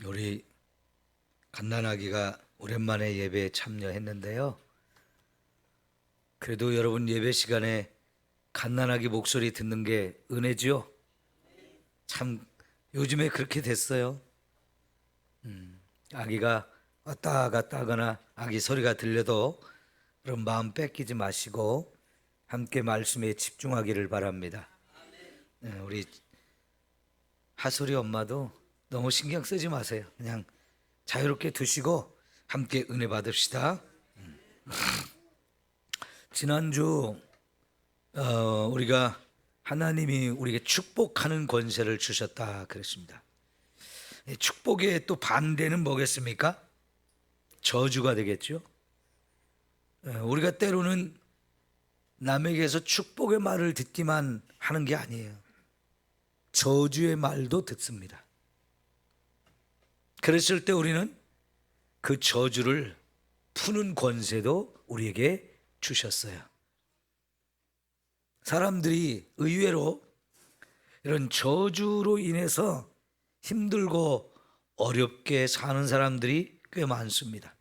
우리 갓난아기가 오랜만에 예배에 참여했는데요. 그래도 여러분 예배 시간에 갓난아기 목소리 듣는 게 은혜죠. 참 요즘에 그렇게 됐어요. 아기가 왔다 갔다 하거나 아기 소리가 들려도 그런 마음 뺏기지 마시고 함께 말씀에 집중하기를 바랍니다. 우리 하솔이 엄마도 너무 신경 쓰지 마세요. 그냥 자유롭게 두시고 함께 은혜 받읍시다. 지난주 우리가 하나님이 우리에게 축복하는 권세를 주셨다 그랬습니다. 축복의 또 반대는 뭐겠습니까? 저주가 되겠죠. 우리가 때로는 남에게서 축복의 말을 듣기만 하는 게 아니에요. 저주의 말도 듣습니다. 그랬을 때 우리는 그 저주를 푸는 권세도 우리에게 주셨어요. 사람들이 의외로 이런 저주로 인해서 힘들고 어렵게 사는 사람들이 꽤 많습니다.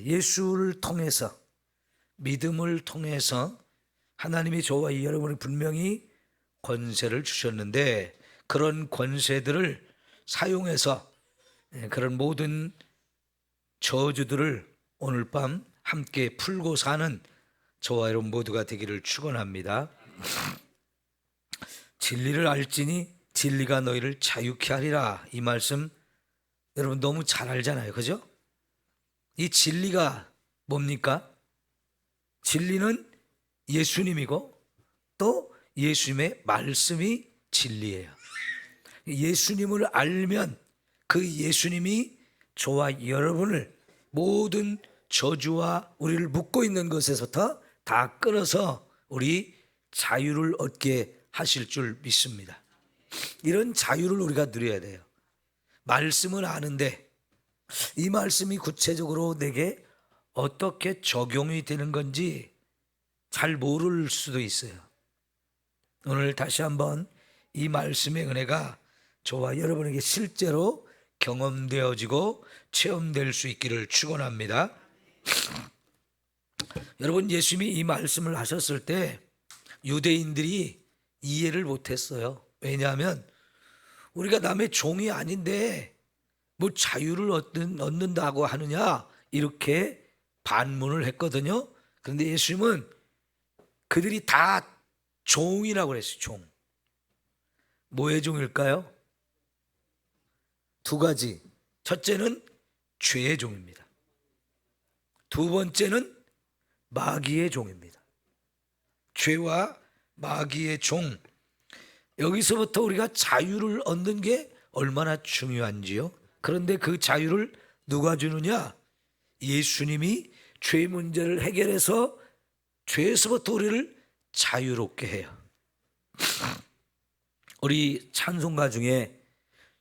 예수를 통해서, 믿음을 통해서 하나님이 저와 여러분이 분명히 권세를 주셨는데, 그런 권세들을 사용해서 그런 모든 저주들을 오늘 밤 함께 풀고 사는 저와 여러분 모두가 되기를 축원합니다. 진리를 알지니 진리가 너희를 자유케 하리라. 이 말씀 여러분 너무 잘 알잖아요, 그죠? 이 진리가 뭡니까? 진리는 예수님이고 또 예수님의 말씀이 진리예요. 예수님을 알면 그 예수님이 저와 여러분을 모든 저주와 우리를 묶고 있는 것에서부터 다 끊어서 우리 자유를 얻게 하실 줄 믿습니다. 이런 자유를 우리가 누려야 돼요. 말씀은 아는데 이 말씀이 구체적으로 내게 어떻게 적용이 되는 건지 잘 모를 수도 있어요. 오늘 다시 한번 이 말씀의 은혜가 저와 여러분에게 실제로 경험되어지고 체험될 수 있기를 축원합니다. 여러분, 예수님이 이 말씀을 하셨을 때 유대인들이 이해를 못했어요. 왜냐하면 우리가 남의 종이 아닌데 뭐 자유를 얻는다고 하느냐, 이렇게 반문을 했거든요. 그런데 예수님은 그들이 다 종이라고 그랬어요. 종. 뭐의 종일까요? 두 가지. 첫째는 죄의 종입니다. 두 번째는 마귀의 종입니다. 죄와 마귀의 종. 여기서부터 우리가 자유를 얻는 게 얼마나 중요한지요. 그런데 그 자유를 누가 주느냐? 예수님이 죄 문제를 해결해서 죄에서부터 우리를 자유롭게 해요. 우리 찬송가 중에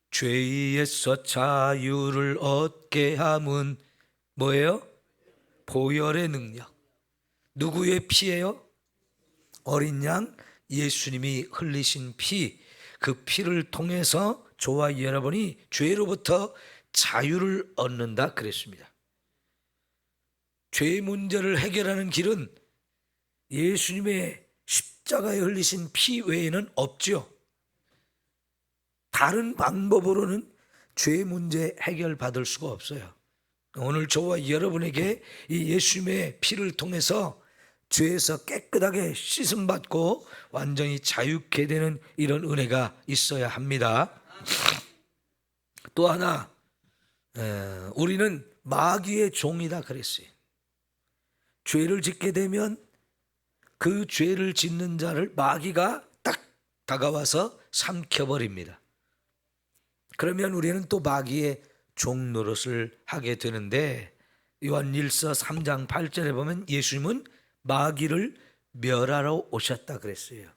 죄에서 자유를 얻게 함은 뭐예요? 보혈의 능력. 누구의 피예요? 어린 양 예수님이 흘리신 피. 그 피를 통해서 저와 여러분이 죄로부터 자유를 얻는다 그랬습니다. 죄 문제를 해결하는 길은 예수님의 십자가에 흘리신 피 외에는 없죠. 다른 방법으로는 죄 문제 해결받을 수가 없어요. 오늘 저와 여러분에게 이 예수님의 피를 통해서 죄에서 깨끗하게 씻음받고 완전히 자유케 되는 이런 은혜가 있어야 합니다. 또 하나, 우리는 마귀의 종이다 그랬어요. 죄를 짓게 되면 그 죄를 짓는 자를 마귀가 딱 다가와서 삼켜버립니다. 그러면 우리는 또 마귀의 종 노릇을 하게 되는데, 요한일서 3장 8절에 보면 예수님은 마귀를 멸하러 오셨다 그랬어요.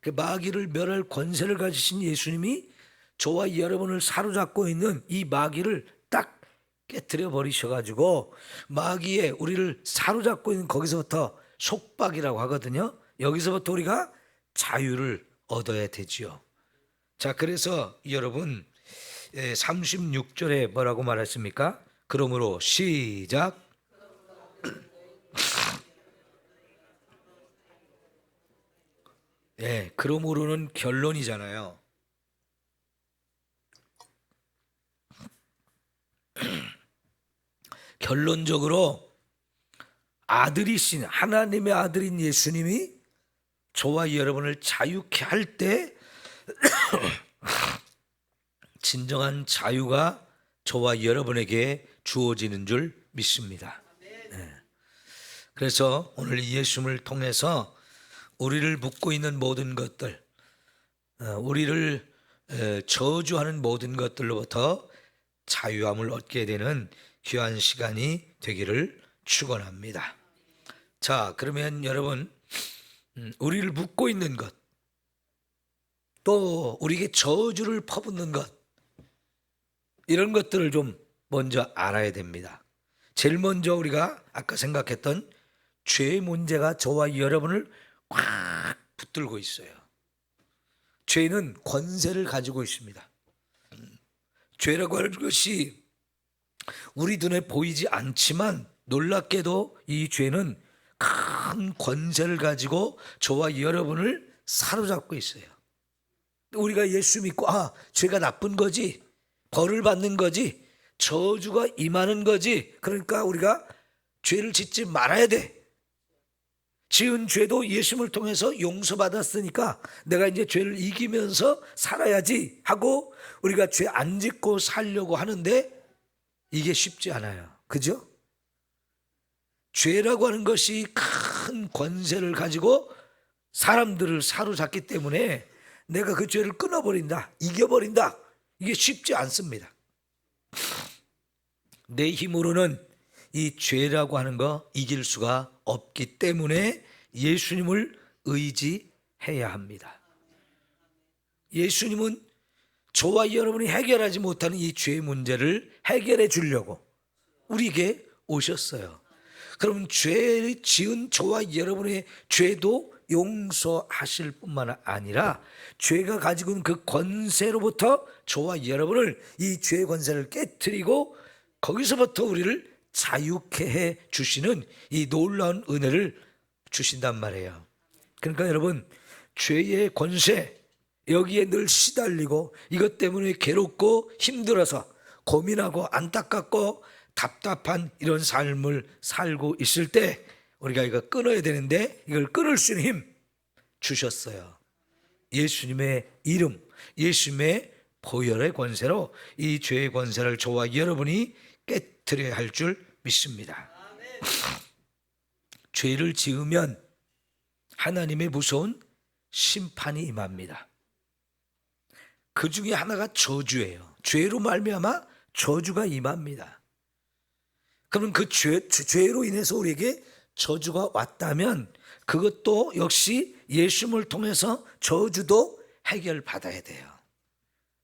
그 마귀를 멸할 권세를 가지신 예수님이 저와 여러분을 사로잡고 있는 이 마귀를 딱 깨트려 버리셔가지고, 마귀에 우리를 사로잡고 있는 거기서부터 속박이라고 하거든요. 여기서부터 우리가 자유를 얻어야 되지요. 자, 그래서 여러분, 36절에 뭐라고 말했습니까? 그러므로 시작. 예, 그러므로는 결론이잖아요. 결론적으로 아들이신 하나님의 아들인 예수님이 저와 여러분을 자유케 할 때 진정한 자유가 저와 여러분에게 주어지는 줄 믿습니다. 그래서 오늘 예수님을 통해서 우리를 묶고 있는 모든 것들, 우리를 저주하는 모든 것들로부터 자유함을 얻게 되는 귀한 시간이 되기를 축원합니다. 자, 그러면 여러분, 우리를 묶고 있는 것, 또 우리에게 저주를 퍼붓는 것, 이런 것들을 좀 먼저 알아야 됩니다. 제일 먼저 우리가 아까 생각했던 죄의 문제가 저와 여러분을 꽉 붙들고 있어요. 죄는 권세를 가지고 있습니다. 죄라고 하는 것이 우리 눈에 보이지 않지만 놀랍게도 이 죄는 큰 권세를 가지고 저와 여러분을 사로잡고 있어요. 우리가 예수 믿고 죄가 나쁜 거지, 벌을 받는 거지, 저주가 임하는 거지, 그러니까 우리가 죄를 짓지 말아야 돼. 지은 죄도 예수님을 통해서 용서받았으니까 내가 이제 죄를 이기면서 살아야지 하고 우리가 죄 안 짓고 살려고 하는데 이게 쉽지 않아요. 그죠? 죄라고 하는 것이 큰 권세를 가지고 사람들을 사로잡기 때문에 내가 그 죄를 끊어버린다, 이겨버린다, 이게 쉽지 않습니다. 내 힘으로는 이 죄라고 하는 거 이길 수가 없기 때문에 예수님을 의지해야 합니다. 예수님은 저와 여러분이 해결하지 못하는 이 죄의 문제를 해결해 주려고 우리에게 오셨어요. 그럼 죄를 지은 저와 여러분의 죄도 용서하실 뿐만 아니라 죄가 가지고 있는 그 권세로부터 저와 여러분을 이 죄의 권세를 깨트리고 거기서부터 우리를 자유케 해 주시는 이 놀라운 은혜를 주신단 말이에요. 그러니까 여러분, 죄의 권세 여기에 늘 시달리고 이것 때문에 괴롭고 힘들어서 고민하고 안타깝고 답답한 이런 삶을 살고 있을 때 우리가 이거 끊어야 되는데 이걸 끊을 수 있는 힘 주셨어요. 예수님의 이름, 예수님의 보혈의 권세로 이 죄의 권세를 저와 여러분이 깨트려야 할 줄 믿습니다. 죄를 지으면 하나님의 무서운 심판이 임합니다. 그 중에 하나가 저주예요. 죄로 말미암아 저주가 임합니다. 그러면 그 죄로 인해서 우리에게 저주가 왔다면 그것도 역시 예수님을 통해서 저주도 해결받아야 돼요.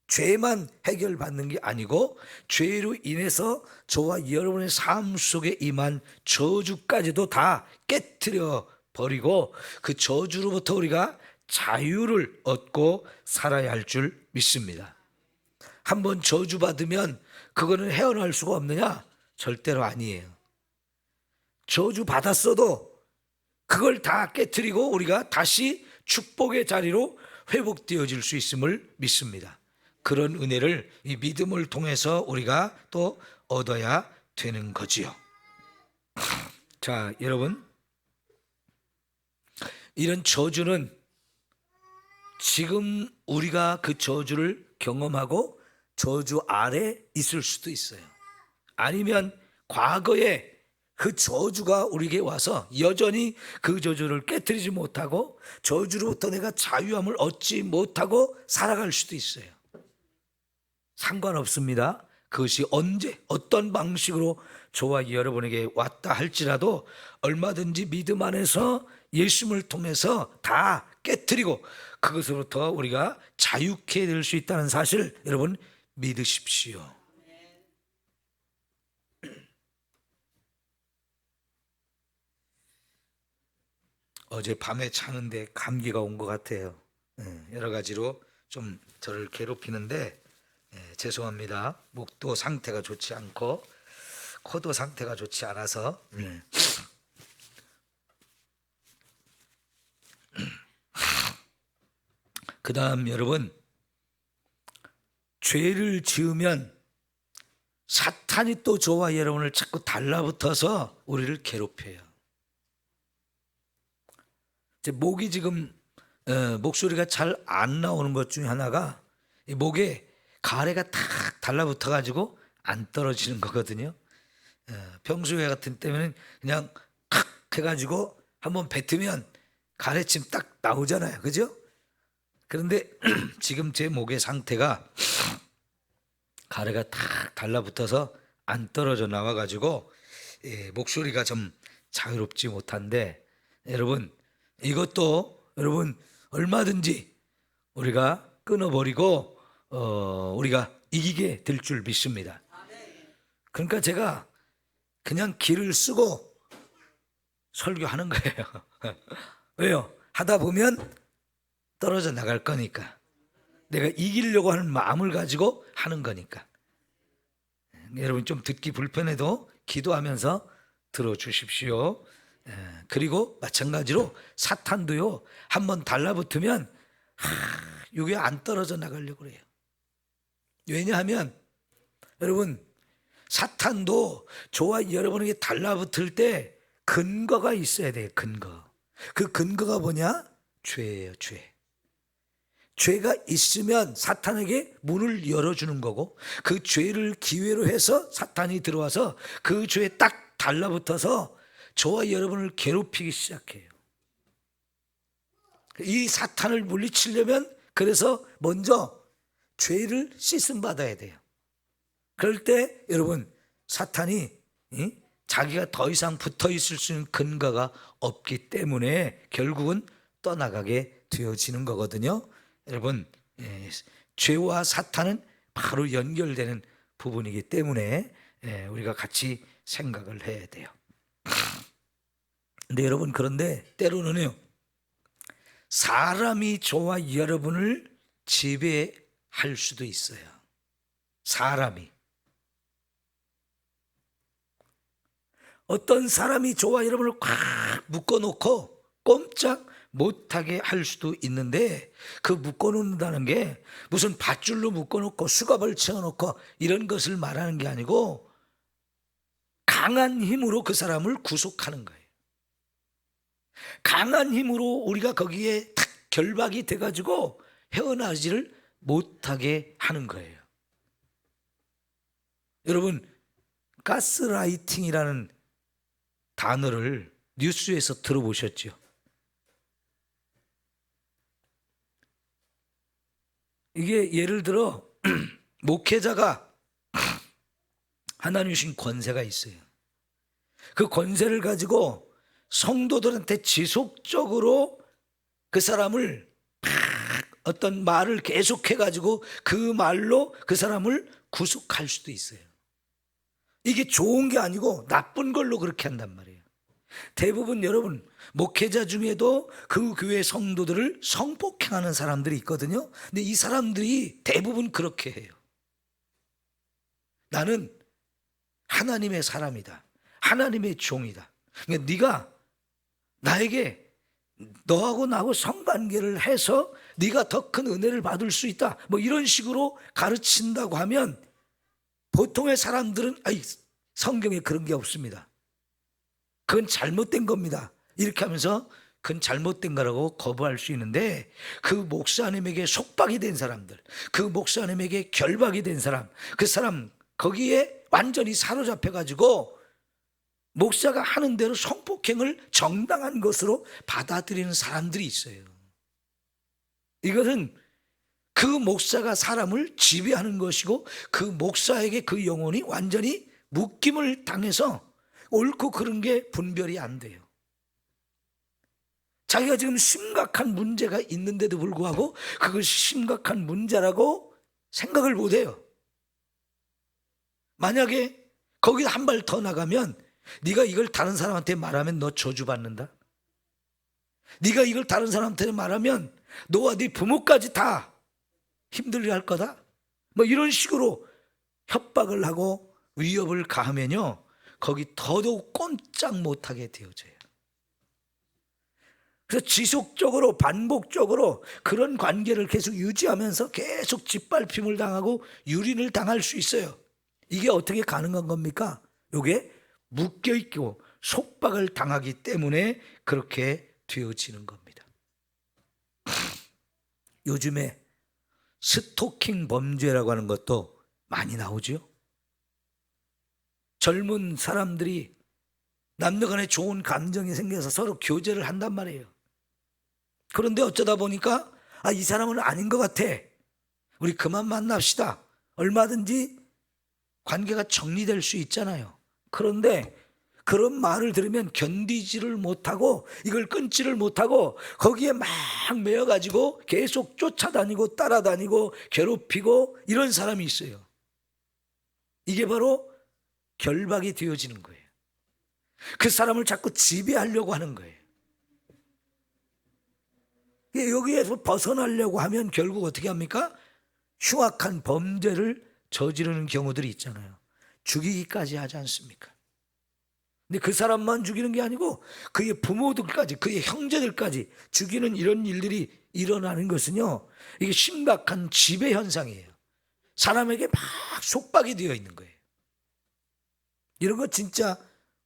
죄만 해결받는 게 아니고 죄로 인해서 저와 여러분의 삶 속에 임한 저주까지도 다 깨트려 버리고 그 저주로부터 우리가 자유를 얻고 살아야 할 줄 믿습니다. 한번 저주받으면 그거는 헤어날 수가 없느냐? 절대로 아니에요. 저주받았어도 그걸 다 깨트리고 우리가 다시 축복의 자리로 회복되어질 수 있음을 믿습니다. 그런 은혜를 이 믿음을 통해서 우리가 또 얻어야 되는 거지요. 자, 여러분, 이런 저주는 지금 우리가 그 저주를 경험하고 저주 아래 있을 수도 있어요. 아니면 과거에 그 저주가 우리에게 와서 여전히 그 저주를 깨트리지 못하고 저주로부터 내가 자유함을 얻지 못하고 살아갈 수도 있어요. 상관없습니다. 그것이 언제 어떤 방식으로 저와 여러분에게 왔다 할지라도 얼마든지 믿음 안에서 예수님을 통해서 다 깨트리고 그것으로부터 우리가 자유케 될 수 있다는 사실 여러분 믿으십시오. 어제 밤에 자는데 감기가 온 것 같아요. 여러 가지로 좀 저를 괴롭히는데 죄송합니다. 목도 상태가 좋지 않고 코도 상태가 좋지 않아서. 그 다음 여러분, 죄를 지으면 사탄이 또 저와 여러분을 자꾸 달라붙어서 우리를 괴롭혀요. 목이 지금 목소리가 잘 안 나오는 것 중에 하나가 이 목에 가래가 탁 달라붙어 가지고 안 떨어지는 거거든요. 평소에 같은 때면 그냥 탁 해가지고 한번 뱉으면 가래침 딱 나오잖아요, 그죠? 그런데 지금 제 목의 상태가 가래가 탁 달라붙어서 안 떨어져 나와가지고 목소리가 좀 자유롭지 못한데, 여러분 이것도 여러분 얼마든지 우리가 끊어버리고 우리가 이기게 될 줄 믿습니다. 그러니까 제가 그냥 길을 쓰고 설교하는 거예요. 왜요? 하다 보면 떨어져 나갈 거니까. 내가 이기려고 하는 마음을 가지고 하는 거니까. 여러분 좀 듣기 불편해도 기도하면서 들어주십시오. 그리고 마찬가지로 사탄도요, 한번 달라붙으면 이게 안 떨어져 나가려고 그래요. 왜냐하면 여러분, 사탄도 저와 여러분에게 달라붙을 때 근거가 있어야 돼요. 근거. 그 근거가 뭐냐? 죄예요. 죄가 있으면 사탄에게 문을 열어주는 거고, 그 죄를 기회로 해서 사탄이 들어와서 그 죄에 딱 달라붙어서 저와 여러분을 괴롭히기 시작해요. 이 사탄을 물리치려면 그래서 먼저 죄를 씻음 받아야 돼요. 그럴 때 여러분, 사탄이 자기가 더 이상 붙어 있을 수 있는 근거가 없기 때문에 결국은 떠나가게 되어지는 거거든요. 여러분, 죄와 사탄은 바로 연결되는 부분이기 때문에 우리가 같이 생각을 해야 돼요. 근데 여러분, 그런데 때로는요, 사람이 저와 여러분을 지배할 수도 있어요. 사람이. 어떤 사람이 저와 여러분을 꽉 묶어놓고 꼼짝 못하게 할 수도 있는데, 그 묶어놓는다는 게 무슨 밧줄로 묶어놓고 수갑을 채워놓고 이런 것을 말하는 게 아니고 강한 힘으로 그 사람을 구속하는 거예요. 강한 힘으로 우리가 거기에 탁 결박이 돼가지고 헤어나지를 못하게 하는 거예요. 여러분, 가스라이팅이라는 단어를 뉴스에서 들어보셨죠? 이게 예를 들어 목회자가 하나님 주신 권세가 있어요. 그 권세를 가지고 성도들한테 지속적으로 그 사람을 어떤 말을 계속해 가지고 그 말로 그 사람을 구속할 수도 있어요. 이게 좋은 게 아니고 나쁜 걸로 그렇게 한단 말이에요. 대부분 여러분, 목회자 중에도 그 교회 성도들을 성폭행하는 사람들이 있거든요. 근데 이 사람들이 대부분 그렇게 해요. 나는 하나님의 사람이다, 하나님의 종이다. 그러니까 네가 나에게 너하고 나하고 성관계를 해서 네가 더 큰 은혜를 받을 수 있다, 뭐 이런 식으로 가르친다고 하면 보통의 사람들은 성경에 그런 게 없습니다, 그건 잘못된 겁니다, 이렇게 하면서 그건 잘못된 거라고 거부할 수 있는데, 그 목사님에게 속박이 된 사람들, 그 목사님에게 결박이 된 사람, 그 사람 거기에 완전히 사로잡혀 가지고 목사가 하는 대로 성폭행을 정당한 것으로 받아들이는 사람들이 있어요. 이것은 그 목사가 사람을 지배하는 것이고, 그 목사에게 그 영혼이 완전히 묶임을 당해서 옳고 그른 게 분별이 안 돼요. 자기가 지금 심각한 문제가 있는데도 불구하고 그것이 심각한 문제라고 생각을 못 해요. 만약에 거기 한 발 더 나가면, 네가 이걸 다른 사람한테 말하면 너 저주받는다, 네가 이걸 다른 사람한테 말하면 너와 네 부모까지 다 힘들게 할 거다, 뭐 이런 식으로 협박을 하고 위협을 가하면요, 거기 더더욱 꼼짝 못하게 되어져요. 그래서 지속적으로 반복적으로 그런 관계를 계속 유지하면서 계속 짓밟힘을 당하고 유린을 당할 수 있어요. 이게 어떻게 가능한 겁니까? 이게 묶여있고 속박을 당하기 때문에 그렇게 되어지는 겁니다. 요즘에 스토킹 범죄라고 하는 것도 많이 나오죠. 젊은 사람들이 남녀 간에 좋은 감정이 생겨서 서로 교제를 한단 말이에요. 그런데 어쩌다 보니까 이 사람은 아닌 것 같아, 우리 그만 만납시다, 얼마든지 관계가 정리될 수 있잖아요. 그런데 그런 말을 들으면 견디지를 못하고 이걸 끊지를 못하고 거기에 막 매여가지고 계속 쫓아다니고 따라다니고 괴롭히고 이런 사람이 있어요. 이게 바로 결박이 되어지는 거예요. 그 사람을 자꾸 지배하려고 하는 거예요. 여기에서 벗어나려고 하면 결국 어떻게 합니까? 흉악한 범죄를 저지르는 경우들이 있잖아요. 죽이기까지 하지 않습니까? 근데 그 사람만 죽이는 게 아니고 그의 부모들까지, 그의 형제들까지 죽이는 이런 일들이 일어나는 것은요, 이게 심각한 지배 현상이에요. 사람에게 막 속박이 되어 있는 거예요. 이런 거 진짜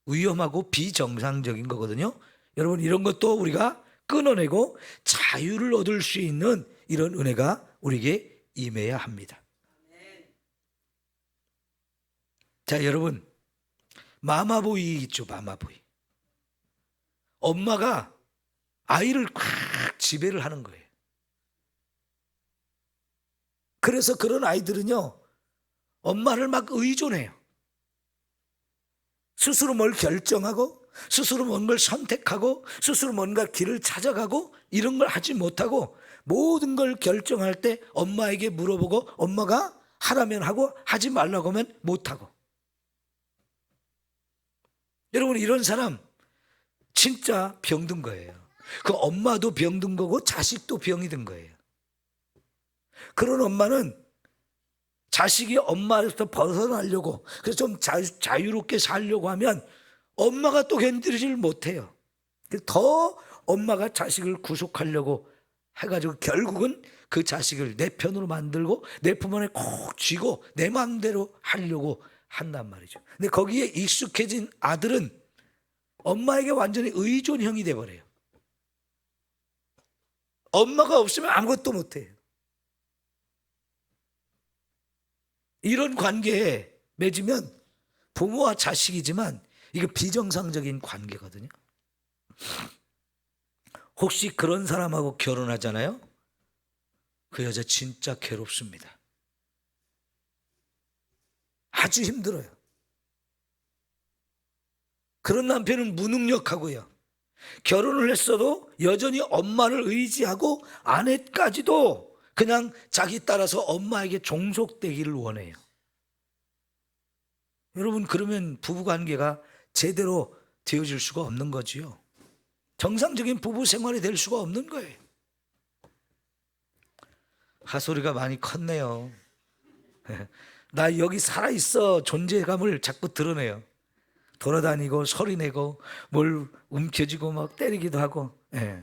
위험하고 비정상적인 거거든요. 여러분, 이런 것도 우리가 끊어내고 자유를 얻을 수 있는 이런 은혜가 우리에게 임해야 합니다. 자, 여러분, 마마보이 있죠, 마마보이. 엄마가 아이를 꽉 지배를 하는 거예요. 그래서 그런 아이들은요, 엄마를 막 의존해요. 스스로 뭘 결정하고 스스로 뭔가를 선택하고 스스로 뭔가 길을 찾아가고 이런 걸 하지 못하고 모든 걸 결정할 때 엄마에게 물어보고 엄마가 하라면 하고 하지 말라고 하면 못하고. 여러분, 이런 사람 진짜 병든 거예요. 그 엄마도 병든 거고 자식도 병이 든 거예요. 그런 엄마는 자식이 엄마로부터 벗어나려고, 그래서 좀 자유롭게 살려고 하면 엄마가 또 견디지를 못해요. 더 엄마가 자식을 구속하려고 해가지고 결국은 그 자식을 내 편으로 만들고 내 품 안에 콕 쥐고 내 마음대로 하려고 한단 말이죠. 근데 거기에 익숙해진 아들은 엄마에게 완전히 의존형이 돼버려요. 엄마가 없으면 아무것도 못해요. 이런 관계에 맺으면 부모와 자식이지만 이게 비정상적인 관계거든요. 혹시 그런 사람하고 결혼하잖아요? 그 여자 진짜 괴롭습니다. 아주 힘들어요. 그런 남편은 무능력하고요. 결혼을 했어도 여전히 엄마를 의지하고 아내까지도 그냥 자기 따라서 엄마에게 종속되기를 원해요. 여러분, 그러면 부부관계가 제대로 되어질 수가 없는 거지요. 정상적인 부부 생활이 될 수가 없는 거예요. 하소리가 많이 컸네요. 나 여기 살아있어 존재감을 자꾸 드러내요. 돌아다니고 소리내고 뭘 움켜쥐고 막 때리기도 하고. 예.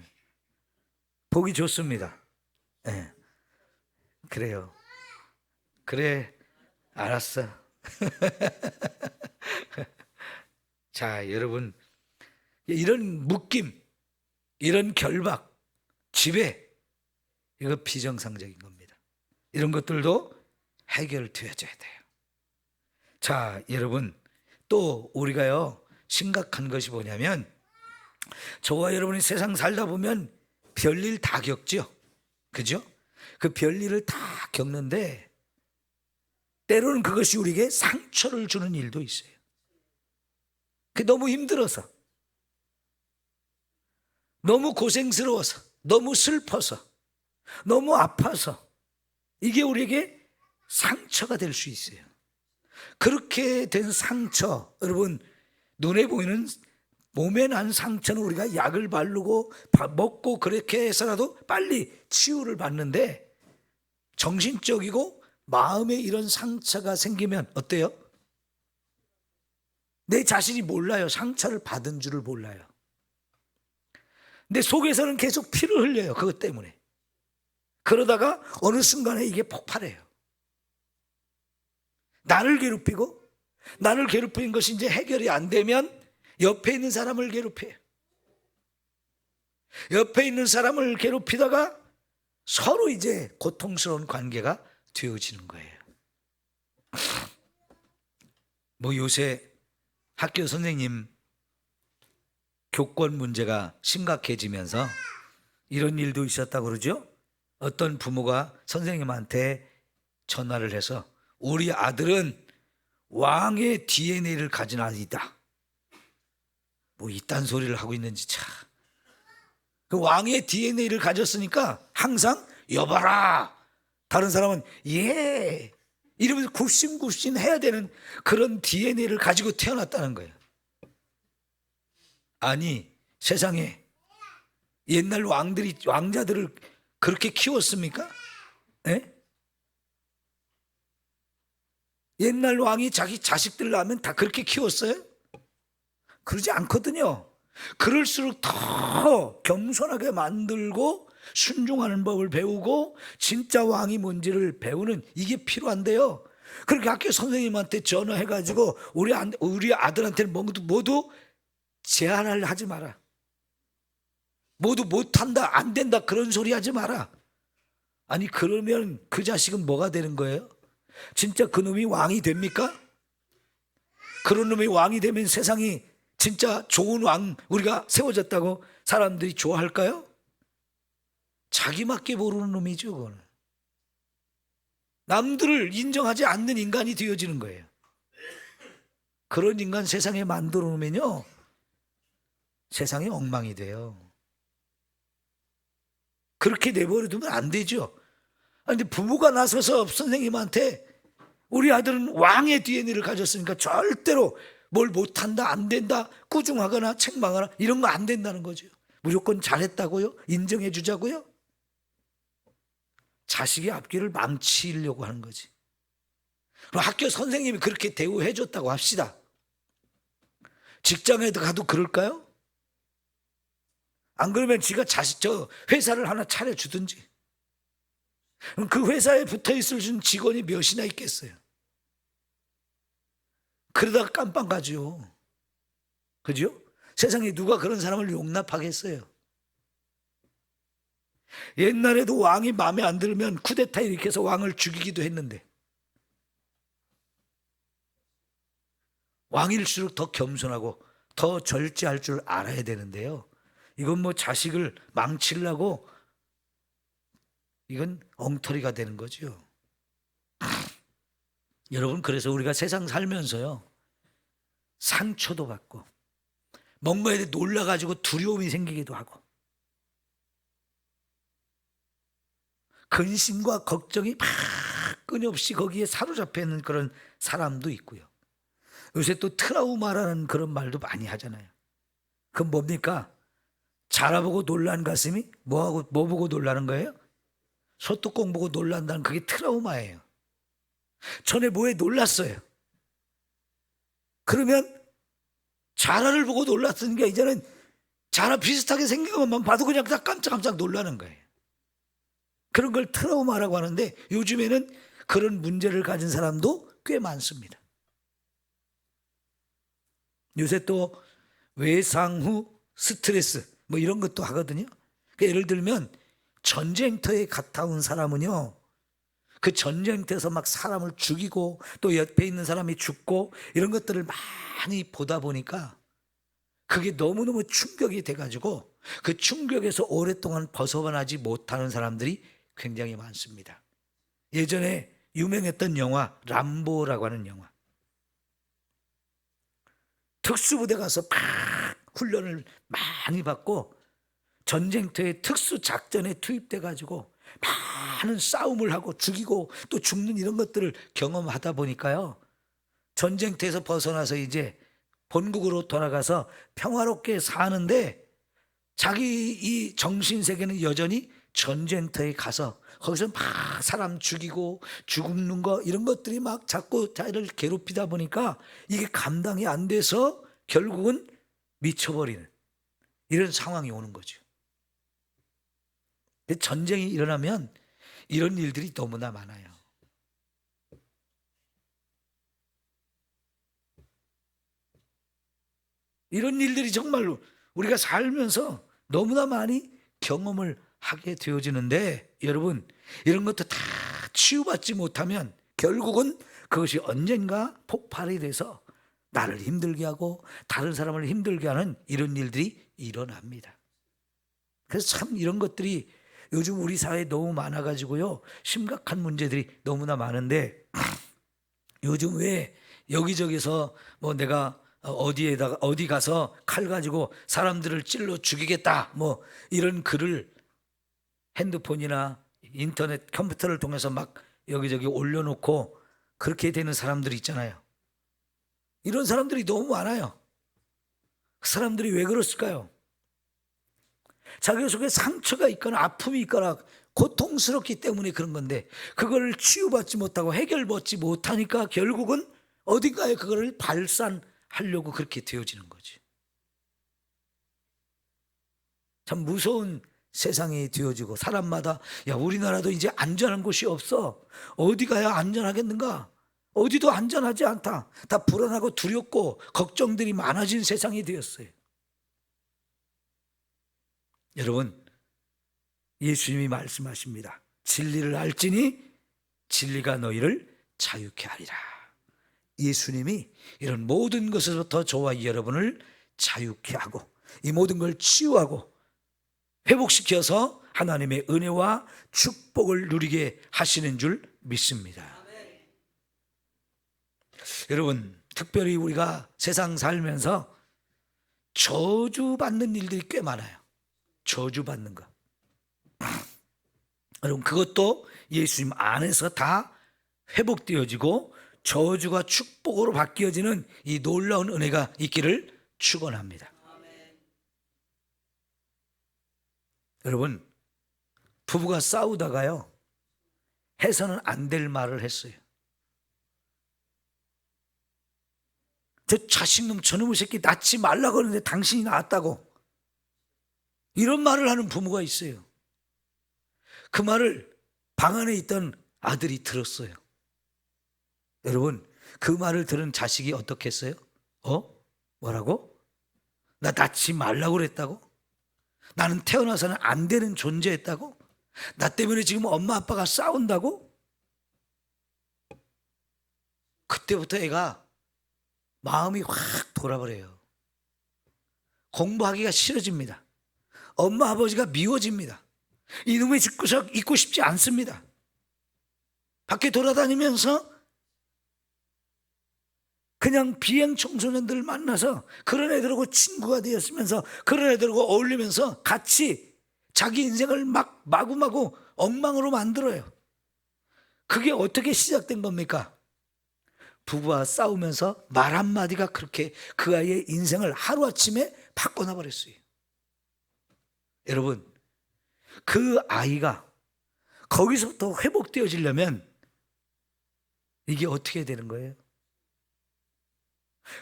보기 좋습니다. 예. 그래요. 그래, 알았어. 자, 여러분, 이런 묶임, 이런 결박, 지배, 이거 비정상적인 겁니다. 이런 것들도 해결되어져야 돼요. 자, 여러분, 또 우리가요, 심각한 것이 뭐냐면, 저와 여러분이 세상 살다 보면 별일 다 겪죠. 그죠? 그 별일을 다 겪는데 때로는 그것이 우리에게 상처를 주는 일도 있어요. 그게 너무 힘들어서, 너무 고생스러워서, 너무 슬퍼서, 너무 아파서 이게 우리에게 상처가 될 수 있어요. 그렇게 된 상처, 여러분, 눈에 보이는 몸에 난 상처는 우리가 약을 바르고 밥 먹고 그렇게 해서라도 빨리 치유를 받는데, 정신적이고 마음에 이런 상처가 생기면 어때요? 내 자신이 몰라요. 상처를 받은 줄을 몰라요. 근데 속에서는 계속 피를 흘려요. 그것 때문에. 그러다가 어느 순간에 이게 폭발해요. 나를 괴롭힌 것이 이제 해결이 안 되면 옆에 있는 사람을 괴롭혀요. 옆에 있는 사람을 괴롭히다가 서로 이제 고통스러운 관계가 되어지는 거예요. 뭐 요새 학교 선생님 교권 문제가 심각해지면서 이런 일도 있었다고 그러죠. 어떤 부모가 선생님한테 전화를 해서 우리 아들은 왕의 DNA를 가진 아이다. 뭐 이딴 소리를 하고 있는지 참. 그 왕의 DNA를 가졌으니까 항상 여봐라. 다른 사람은 예 이러면서 굽신굽신 해야 되는 그런 DNA를 가지고 태어났다는 거예요. 아니 세상에 옛날 왕자들을 그렇게 키웠습니까? 예? 옛날 왕이 자기 자식들 낳으면 다 그렇게 키웠어요? 그러지 않거든요. 그럴수록 더 겸손하게 만들고 순종하는 법을 배우고 진짜 왕이 뭔지를 배우는 이게 필요한데요. 그렇게 학교 선생님한테 전화해가지고 우리 아들한테는 모두 제한을 하지 마라. 모두 못한다, 안 된다 그런 소리 하지 마라. 아니 그러면 그 자식은 뭐가 되는 거예요? 진짜 그놈이 왕이 됩니까? 그런 놈이 왕이 되면 세상이 진짜 좋은 왕 우리가 세워졌다고 사람들이 좋아할까요? 자기밖에 모르는 놈이죠. 그거는. 남들을 인정하지 않는 인간이 되어지는 거예요. 그런 인간 세상에 만들어 놓으면요 세상이 엉망이 돼요. 그렇게 내버려두면 안 되죠. 그런데 부모가 나서서 선생님한테 우리 아들은 왕의 DNA를 가졌으니까 절대로 뭘 못한다, 안 된다, 꾸중하거나 책망하거나 이런 거 안 된다는 거죠. 무조건 잘했다고요? 인정해 주자고요? 자식의 앞길을 망치려고 하는 거지. 그럼 학교 선생님이 그렇게 대우해 줬다고 합시다. 직장에 가도 그럴까요? 안 그러면 지가 저 회사를 하나 차려주든지. 그럼 그 회사에 붙어있을 직원이 몇이나 있겠어요? 그러다가 깜빵 가죠. 그죠? 세상에 누가 그런 사람을 용납하겠어요? 옛날에도 왕이 마음에 안 들면 쿠데타 일으켜서 왕을 죽이기도 했는데 왕일수록 더 겸손하고 더 절제할 줄 알아야 되는데요. 이건 뭐 자식을 망치려고 이건 엉터리가 되는 거죠. 여러분 그래서 우리가 세상 살면서요 상처도 받고 뭔가에 대해 놀라가지고 두려움이 생기기도 하고 근심과 걱정이 막 끊임없이 거기에 사로잡혀 있는 그런 사람도 있고요. 요새 또 트라우마라는 그런 말도 많이 하잖아요. 그건 뭡니까? 자라보고 놀란 가슴이 뭐 보고 놀라는 거예요? 소뚜껑 보고 놀란다는 그게 트라우마예요. 전에 뭐에 놀랐어요. 그러면 자라를 보고 놀랐으니까 이제는 자라 비슷하게 생긴 것만 봐도 그냥 깜짝깜짝 놀라는 거예요. 그런 걸 트라우마라고 하는데 요즘에는 그런 문제를 가진 사람도 꽤 많습니다. 요새 또 외상 후 스트레스 뭐 이런 것도 하거든요. 그러니까 예를 들면 전쟁터에 갔다 온 사람은요 그 전쟁터에서 막 사람을 죽이고 또 옆에 있는 사람이 죽고 이런 것들을 많이 보다 보니까 그게 너무너무 충격이 돼가지고 그 충격에서 오랫동안 벗어나지 못하는 사람들이 굉장히 많습니다. 예전에 유명했던 영화 람보라고 하는 영화, 특수부대 가서 막 훈련을 많이 받고 전쟁터에 특수작전에 투입돼 가지고 많은 싸움을 하고 죽이고 또 죽는 이런 것들을 경험하다 보니까요 전쟁터에서 벗어나서 이제 본국으로 돌아가서 평화롭게 사는데 자기 이 정신세계는 여전히 전쟁터에 가서 거기서 막 사람 죽이고 죽는 거 이런 것들이 막 자꾸 자기를 괴롭히다 보니까 이게 감당이 안 돼서 결국은 미쳐버리는 이런 상황이 오는 거죠. 전쟁이 일어나면 이런 일들이 너무나 많아요. 이런 일들이 정말로 우리가 살면서 너무나 많이 경험을 하게 되어지는데, 여러분, 이런 것도 다 치유받지 못하면 결국은 그것이 언젠가 폭발이 돼서 나를 힘들게 하고 다른 사람을 힘들게 하는 이런 일들이 일어납니다. 그래서 참 이런 것들이 요즘 우리 사회에 너무 많아가지고요, 심각한 문제들이 너무나 많은데, 요즘 왜 여기저기서 뭐 내가 어디 가서 칼 가지고 사람들을 찔러 죽이겠다 뭐 이런 글을 핸드폰이나 인터넷 컴퓨터를 통해서 막 여기저기 올려놓고 그렇게 되는 사람들이 있잖아요. 이런 사람들이 너무 많아요. 그 사람들이 왜 그랬을까요? 자기 속에 상처가 있거나 아픔이 있거나 고통스럽기 때문에 그런 건데, 그걸 치유받지 못하고 해결받지 못하니까 결국은 어딘가에 그거를 발산하려고 그렇게 되어지는 거지. 참 무서운 세상이 되어지고, 사람마다 야, 우리나라도 이제 안전한 곳이 없어. 어디 가야 안전하겠는가? 어디도 안전하지 않다. 다 불안하고 두렵고 걱정들이 많아진 세상이 되었어요. 여러분, 예수님이 말씀하십니다. 진리를 알지니 진리가 너희를 자유케 하리라. 예수님이 이런 모든 것에서부터 저와 여러분을 자유케 하고 이 모든 걸 치유하고 회복시켜서 하나님의 은혜와 축복을 누리게 하시는 줄 믿습니다. 여러분, 특별히 우리가 세상 살면서 저주받는 일들이 꽤 많아요. 저주받는 거. 여러분, 그것도 예수님 안에서 다 회복되어지고 저주가 축복으로 바뀌어지는 이 놀라운 은혜가 있기를 축원합니다. 여러분, 부부가 싸우다가요, 해서는 안 될 말을 했어요. 저 자식놈 저놈의 새끼 낳지 말라고 하는데 당신이 낳았다고, 이런 말을 하는 부모가 있어요. 그 말을 방 안에 있던 아들이 들었어요. 여러분, 그 말을 들은 자식이 어떻게 했어요? 뭐라고? 나 낳지 말라고 그랬다고? 나는 태어나서는 안 되는 존재였다고? 나 때문에 지금 엄마 아빠가 싸운다고? 그때부터 애가 마음이 확 돌아버려요. 공부하기가 싫어집니다. 엄마 아버지가 미워집니다. 이놈의 집구석 있고 싶지 않습니다. 밖에 돌아다니면서 그냥 비행 청소년들을 만나서 그런 애들하고 친구가 되었으면서 그런 애들하고 어울리면서 같이 자기 인생을 막 마구마구 엉망으로 만들어요. 그게 어떻게 시작된 겁니까? 부부와 싸우면서 말 한마디가 그렇게 그 아이의 인생을 하루아침에 바꿔놔 버렸어요. 여러분, 그 아이가 거기서부터 회복되어지려면 이게 어떻게 되는 거예요?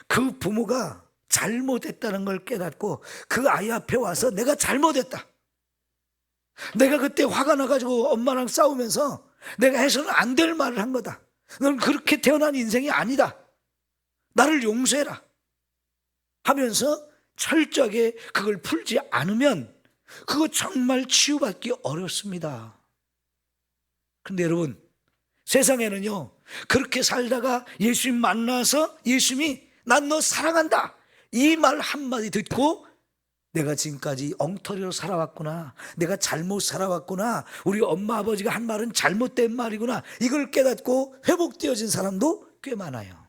그 부모가 잘못했다는 걸 깨닫고 그 아이 앞에 와서 내가 잘못했다, 내가 그때 화가 나가지고 엄마랑 싸우면서 내가 해서는 안 될 말을 한 거다, 넌 그렇게 태어난 인생이 아니다, 나를 용서해라 하면서 철저하게 그걸 풀지 않으면 그거 정말 치유받기 어렵습니다. 근데 여러분, 세상에는요, 그렇게 살다가 예수님 만나서 예수님이 난 너 사랑한다 이 말 한마디 듣고 내가 지금까지 엉터리로 살아왔구나, 내가 잘못 살아왔구나, 우리 엄마 아버지가 한 말은 잘못된 말이구나, 이걸 깨닫고 회복되어진 사람도 꽤 많아요.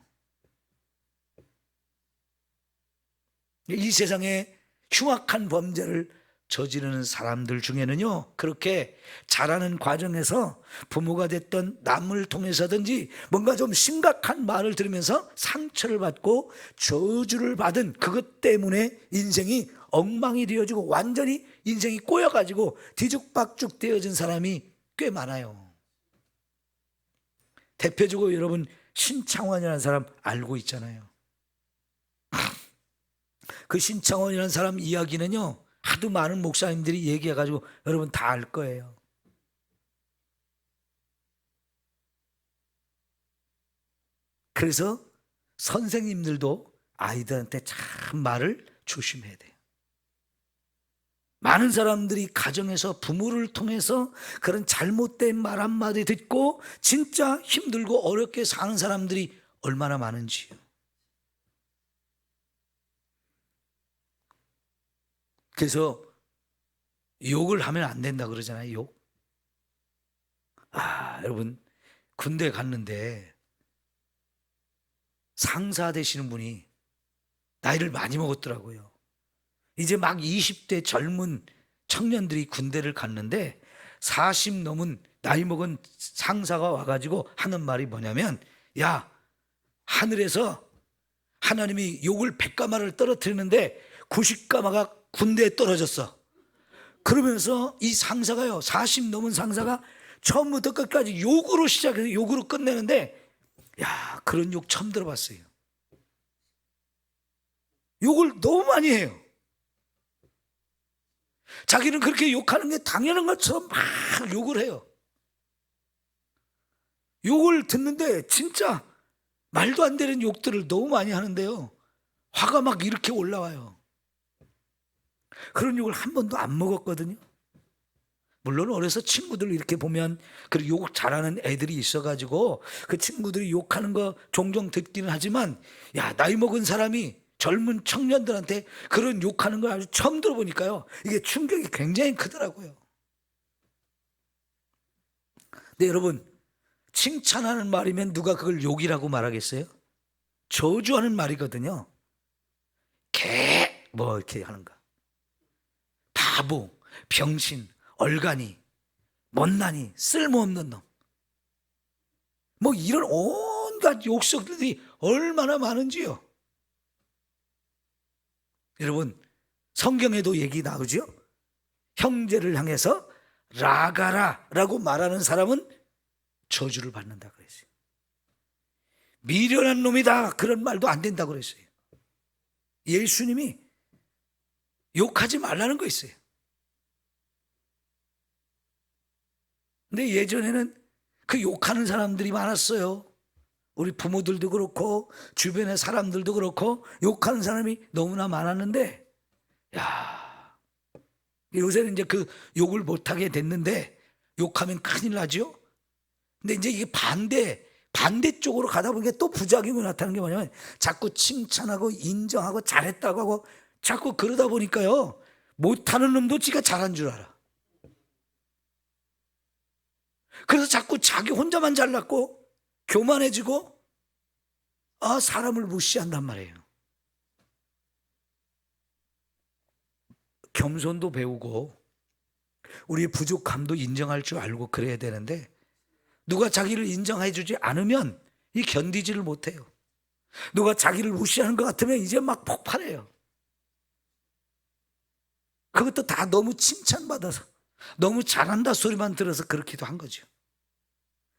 이 세상에 흉악한 범죄를 저지르는 사람들 중에는요, 그렇게 자라는 과정에서 부모가 됐던 남을 통해서든지 뭔가 좀 심각한 말을 들으면서 상처를 받고 저주를 받은 그것 때문에 인생이 엉망이 되어지고 완전히 인생이 꼬여가지고 뒤죽박죽 되어진 사람이 꽤 많아요. 대표적으로 여러분 신창원이라는 사람 알고 있잖아요. 그 신창원이라는 사람 이야기는요, 하도 많은 목사님들이 얘기해가지고 여러분 다 알 거예요. 그래서 선생님들도 아이들한테 참 말을 조심해야 돼요. 많은 사람들이 가정에서 부모를 통해서 그런 잘못된 말 한마디 듣고 진짜 힘들고 어렵게 사는 사람들이 얼마나 많은지요. 그래서 욕을 하면 안 된다 그러잖아요. 욕. 여러분 군대 갔는데 상사 되시는 분이 나이를 많이 먹었더라고요. 이제 막 20대 젊은 청년들이 군대를 갔는데 40 넘은 나이 먹은 상사가 와가지고 하는 말이 뭐냐면, 야, 하늘에서 하나님이 욕을 100가마를 떨어뜨리는데 90가마가 군대에 떨어졌어. 그러면서 이 상사가요, 40 넘은 상사가 처음부터 끝까지 욕으로 시작해서 욕으로 끝내는데, 야, 그런 욕 처음 들어봤어요. 욕을 너무 많이 해요. 자기는 그렇게 욕하는 게 당연한 것처럼 막 욕을 해요. 욕을 듣는데 진짜 말도 안 되는 욕들을 너무 많이 하는데요, 화가 막 이렇게 올라와요. 그런 욕을 한 번도 안 먹었거든요. 물론 어려서 친구들 이렇게 보면 그 욕 잘하는 애들이 있어가지고 그 친구들이 욕하는 거 종종 듣기는 하지만, 야, 나이 먹은 사람이 젊은 청년들한테 그런 욕하는 걸 아주 처음 들어보니까요, 이게 충격이 굉장히 크더라고요. 근데 여러분, 칭찬하는 말이면 누가 그걸 욕이라고 말하겠어요? 저주하는 말이거든요. 뭐 이렇게 하는 거, 바보, 병신, 얼간이, 못난이, 쓸모없는 놈, 뭐 이런 온갖 욕설들이 얼마나 많은지요. 여러분, 성경에도 얘기 나오죠. 형제를 향해서 라가라라고 말하는 사람은 저주를 받는다 그랬어요. 미련한 놈이다, 그런 말도 안 된다고 그랬어요. 예수님이 욕하지 말라는 거 있어요. 근데 예전에는 그 욕하는 사람들이 많았어요. 우리 부모들도 그렇고 주변의 사람들도 그렇고 욕하는 사람이 너무나 많았는데, 야, 요새는 이제 그 욕을 못하게 됐는데, 욕하면 큰일 나죠. 근데 이제 이게 반대쪽으로 가다 보니까 또 부작용이 나타나는 게 뭐냐면, 자꾸 칭찬하고 인정하고 잘했다고 하고 자꾸 그러다 보니까요, 못하는 놈도 지가 잘한 줄 알아. 그래서 자꾸 자기 혼자만 잘났고 교만해지고 사람을 무시한단 말이에요. 겸손도 배우고 우리의 부족함도 인정할 줄 알고 그래야 되는데, 누가 자기를 인정해 주지 않으면 이 견디지를 못해요. 누가 자기를 무시하는 것 같으면 이제 막 폭발해요. 그것도 다 너무 칭찬받아서 너무 잘한다 소리만 들어서 그렇기도 한 거죠.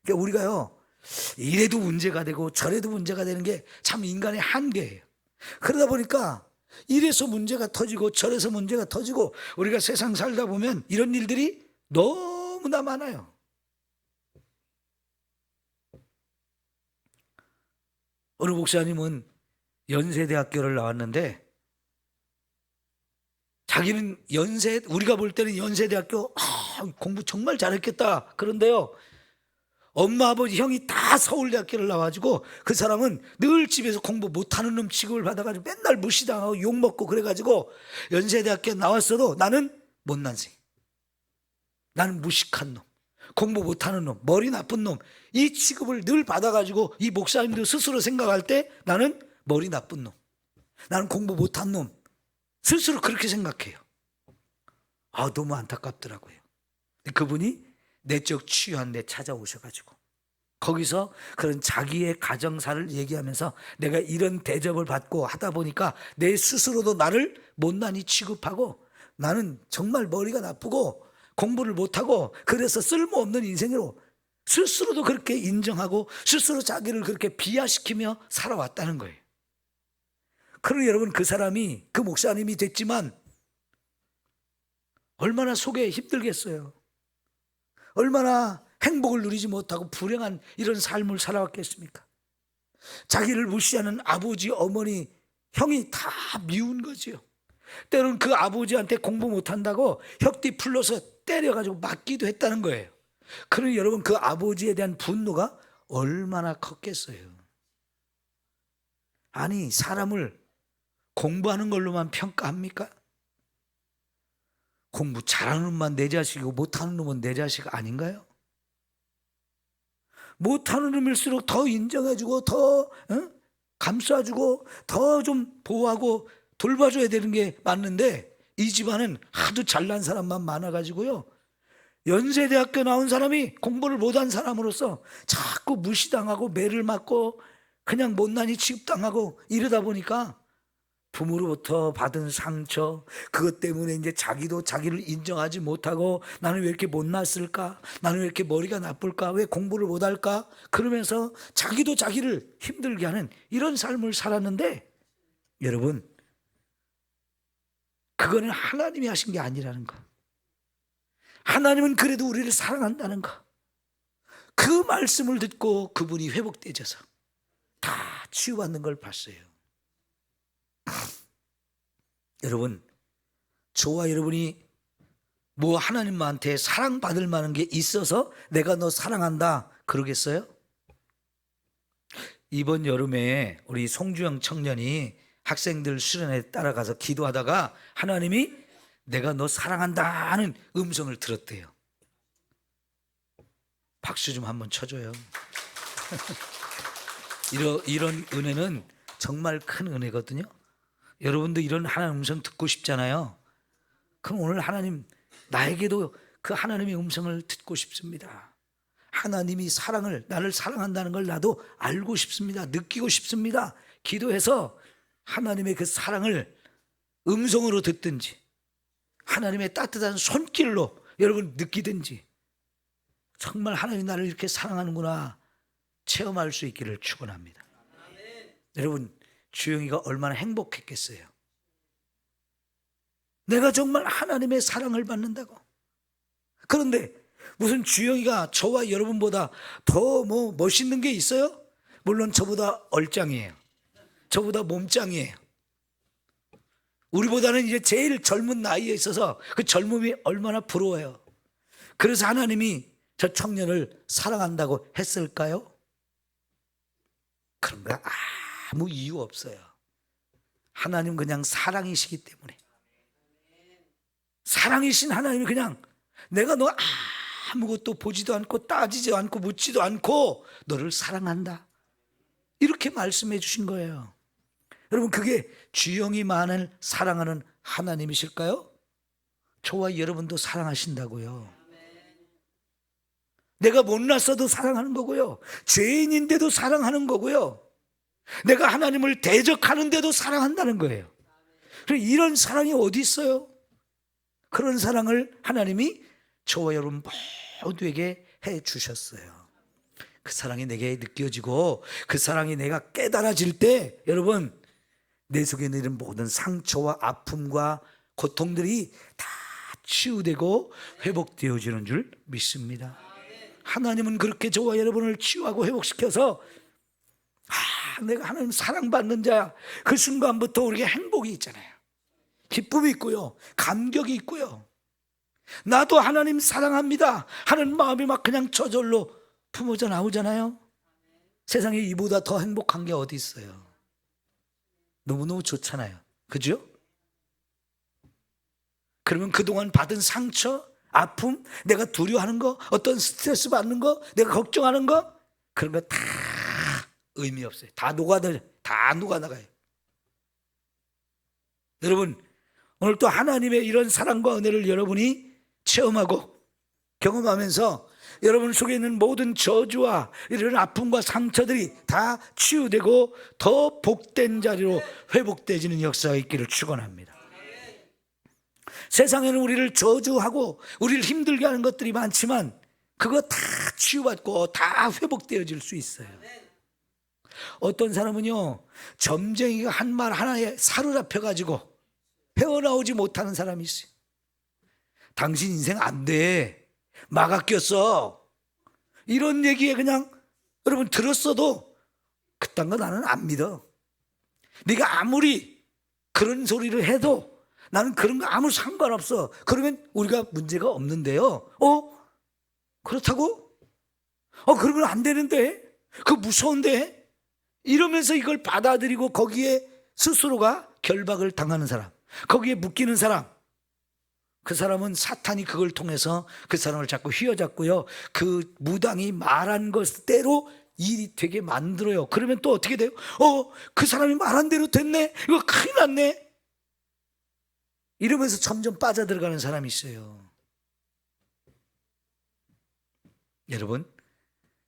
그러니까 우리가요, 이래도 문제가 되고 저래도 문제가 되는 게 참 인간의 한계예요. 그러다 보니까 이래서 문제가 터지고 저래서 문제가 터지고, 우리가 세상 살다 보면 이런 일들이 너무나 많아요. 어느 목사님은 연세대학교를 나왔는데, 자기는 우리가 볼 때는 연세대학교 공부 정말 잘했겠다 그런데요, 엄마 아버지 형이 다 서울대학교를 나와가지고 그 사람은 늘 집에서 공부 못하는 놈 취급을 받아가지고 맨날 무시당하고 욕먹고 그래가지고 연세대학교 나왔어도 나는 못난생, 나는 무식한 놈, 공부 못하는 놈, 머리 나쁜 놈, 이 취급을 늘 받아가지고 이 목사님도 스스로 생각할 때 나는 머리 나쁜 놈, 나는 공부 못한 놈, 스스로 그렇게 생각해요. 너무 안타깝더라고요. 그분이 내적 치유한 데 찾아오셔가지고 거기서 그런 자기의 가정사를 얘기하면서 내가 이런 대접을 받고 하다 보니까 내 스스로도 나를 못난이 취급하고 나는 정말 머리가 나쁘고 공부를 못하고 그래서 쓸모없는 인생으로 스스로도 그렇게 인정하고 스스로 자기를 그렇게 비하시키며 살아왔다는 거예요. 그러니 여러분, 그 사람이 그 목사님이 됐지만 얼마나 속에 힘들겠어요. 얼마나 행복을 누리지 못하고 불행한 이런 삶을 살아왔겠습니까? 자기를 무시하는 아버지, 어머니, 형이 다 미운 거지요. 때로는 그 아버지한테 공부 못한다고 혁띠 풀러서 때려가지고 맞기도 했다는 거예요. 그러니 여러분, 그 아버지에 대한 분노가 얼마나 컸겠어요. 아니, 사람을 공부하는 걸로만 평가합니까? 공부 잘하는 놈만 내 자식이고 못하는 놈은 내 자식 아닌가요? 못하는 놈일수록 더 인정해주고 더 감싸주고 더 좀 보호하고 돌봐줘야 되는 게 맞는데, 이 집안은 하도 잘난 사람만 많아가지고요, 연세대학교 나온 사람이 공부를 못한 사람으로서 자꾸 무시당하고 매를 맞고 그냥 못난이 취급당하고 이러다 보니까 부모로부터 받은 상처, 그것 때문에 이제 자기도 자기를 인정하지 못하고 나는 왜 이렇게 못났을까? 나는 왜 이렇게 머리가 나쁠까? 왜 공부를 못할까? 그러면서 자기도 자기를 힘들게 하는 이런 삶을 살았는데, 여러분, 그거는 하나님이 하신 게 아니라는 거. 하나님은 그래도 우리를 사랑한다는 거. 그 말씀을 듣고 그분이 회복되셔서 다 치유받는 걸 봤어요. 여러분, 저와 여러분이 뭐 하나님한테 사랑받을 만한 게 있어서 내가 너 사랑한다 그러겠어요? 이번 여름에 우리 송주영 청년이 학생들 수련회에 따라가서 기도하다가 하나님이 내가 너 사랑한다 하는 음성을 들었대요. 박수 좀 한번 쳐줘요. 이런 은혜는 정말 큰 은혜거든요. 여러분도 이런 하나님 음성 듣고 싶잖아요. 그럼 오늘 하나님, 나에게도 그 하나님의 음성을 듣고 싶습니다. 하나님이 나를 사랑한다는 걸 나도 알고 싶습니다. 느끼고 싶습니다. 기도해서 하나님의 그 사랑을 음성으로 듣든지 하나님의 따뜻한 손길로 여러분 느끼든지, 정말 하나님이 나를 이렇게 사랑하는구나 체험할 수 있기를 축원합니다. 여러분, 주영이가 얼마나 행복했겠어요. 내가 정말 하나님의 사랑을 받는다고. 그런데 무슨 주영이가 저와 여러분보다 더 멋있는 게 있어요? 물론 저보다 얼짱이에요. 저보다 몸짱이에요. 우리보다는 이제 제일 젊은 나이에 있어서 그 젊음이 얼마나 부러워요. 그래서 하나님이 저 청년을 사랑한다고 했을까요? 그런 거 아무 이유 없어요. 하나님 그냥 사랑이시기 때문에. 사랑이신 하나님이 그냥 내가 너 아무것도 보지도 않고 따지지도 않고 묻지도 않고 너를 사랑한다, 이렇게 말씀해 주신 거예요. 여러분, 그게 주영이만을 사랑하는 하나님이실까요? 저와 여러분도 사랑하신다고요. 내가 못났어도 사랑하는 거고요, 죄인인데도 사랑하는 거고요, 내가 하나님을 대적하는데도 사랑한다는 거예요. 이런 사랑이 어디 있어요? 그런 사랑을 하나님이 저와 여러분 모두에게 해 주셨어요. 그 사랑이 내게 느껴지고 그 사랑이 내가 깨달아질 때, 여러분, 내 속에 있는 모든 상처와 아픔과 고통들이 다 치유되고 회복되어지는 줄 믿습니다. 하나님은 그렇게 저와 여러분을 치유하고 회복시켜서 내가 하나님 사랑받는 자야, 그 순간부터 우리에게 행복이 있잖아요. 기쁨이 있고요, 감격이 있고요, 나도 하나님 사랑합니다 하는 마음이 막 그냥 저절로 품어져 나오잖아요. 세상에 이보다 더 행복한 게 어디 있어요? 너무너무 좋잖아요. 그죠? 그러면 그동안 받은 상처, 아픔, 내가 두려워하는 거, 어떤 스트레스 받는 거, 내가 걱정하는 거, 그런 거 다 의미 없어요. 다 녹아나가요. 여러분, 오늘 또 하나님의 이런 사랑과 은혜를 여러분이 체험하고 경험하면서 여러분 속에 있는 모든 저주와 이런 아픔과 상처들이 다 치유되고 더 복된 자리로 회복되지는 역사가 있기를 축원합니다. 세상에는 우리를 저주하고 우리를 힘들게 하는 것들이 많지만 그거 다 치유받고 다 회복되어질 수 있어요. 어떤 사람은요, 점쟁이가 한 말 하나에 사로잡혀가지고 헤어나오지 못하는 사람이 있어요. 당신 인생 안 돼, 막아 꼈어, 이런 얘기에 그냥 여러분 들었어도 그딴 거 나는 안 믿어. 네가 아무리 그런 소리를 해도 나는 그런 거 아무 상관없어. 그러면 우리가 문제가 없는데요. 그렇다고? 그러면 안 되는데? 그거 무서운데? 이러면서 이걸 받아들이고 거기에 스스로가 결박을 당하는 사람, 거기에 묶이는 사람, 그 사람은 사탄이 그걸 통해서 그 사람을 자꾸 휘어잡고요, 그 무당이 말한 것대로 일이 되게 만들어요. 그러면 또 어떻게 돼요? 그 사람이 말한 대로 됐네? 이거 큰일 났네? 이러면서 점점 빠져들어가는 사람이 있어요. 여러분,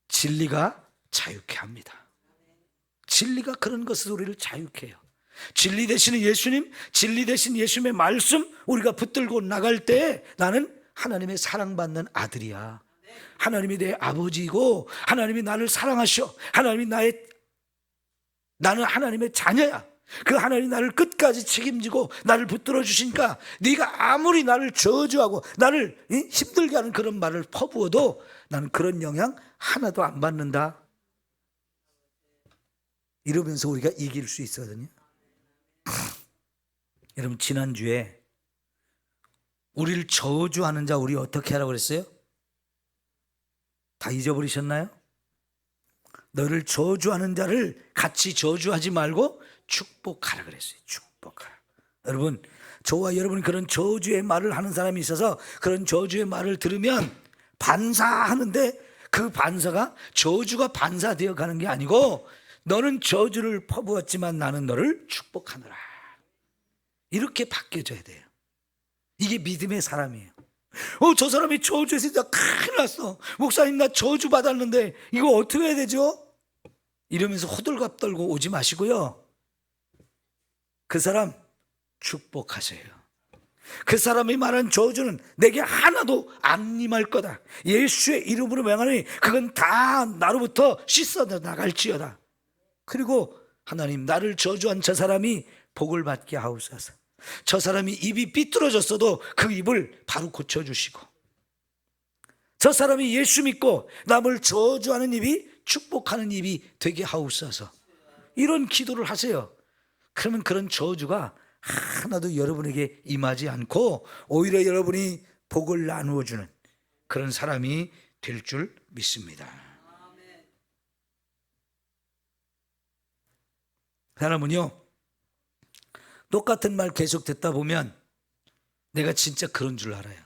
진리가 자유케 합니다. 진리가 그런 것을 우리를 자유케 해요. 진리 되시는 예수님, 진리 되신 예수님의 말씀 우리가 붙들고 나갈 때 나는 하나님의 사랑받는 아들이야, 하나님이 내 아버지이고 하나님이 나를 사랑하셔, 하나님이 나는 하나님의 자녀야, 그 하나님이 나를 끝까지 책임지고 나를 붙들어 주시니까 네가 아무리 나를 저주하고 나를 힘들게 하는 그런 말을 퍼부어도 나는 그런 영향 하나도 안 받는다. 이러면서 우리가 이길 수 있거든요. 여러분, 지난주에 우리를 저주하는 자 우리 어떻게 하라고 그랬어요? 다 잊어버리셨나요? 너를 저주하는 자를 같이 저주하지 말고 축복하라 그랬어요. 축복하라. 여러분, 저와 여러분이 그런 저주의 말을 하는 사람이 있어서 그런 저주의 말을 들으면 반사하는데 그 반사가 저주가 반사되어 가는 게 아니고 너는 저주를 퍼부었지만 나는 너를 축복하노라, 이렇게 바뀌어져야 돼요. 이게 믿음의 사람이에요. 저 사람이 저주해서 진짜 큰일 났어, 목사님 나 저주 받았는데 이거 어떻게 해야 되죠? 이러면서 호들갑 떨고 오지 마시고요, 그 사람 축복하세요. 그 사람이 말한 저주는 내게 하나도 안 임할 거다. 예수의 이름으로 명하니 그건 다 나로부터 씻어 나갈지어다. 그리고 하나님, 나를 저주한 저 사람이 복을 받게 하옵소서. 저 사람이 입이 삐뚤어졌어도 그 입을 바로 고쳐주시고, 저 사람이 예수 믿고 남을 저주하는 입이 축복하는 입이 되게 하옵소서. 이런 기도를 하세요. 그러면 그런 저주가 하나도 여러분에게 임하지 않고 오히려 여러분이 복을 나누어 주는 그런 사람이 될 줄 믿습니다. 사람은요, 똑같은 말 계속 듣다 보면 내가 진짜 그런 줄 알아요.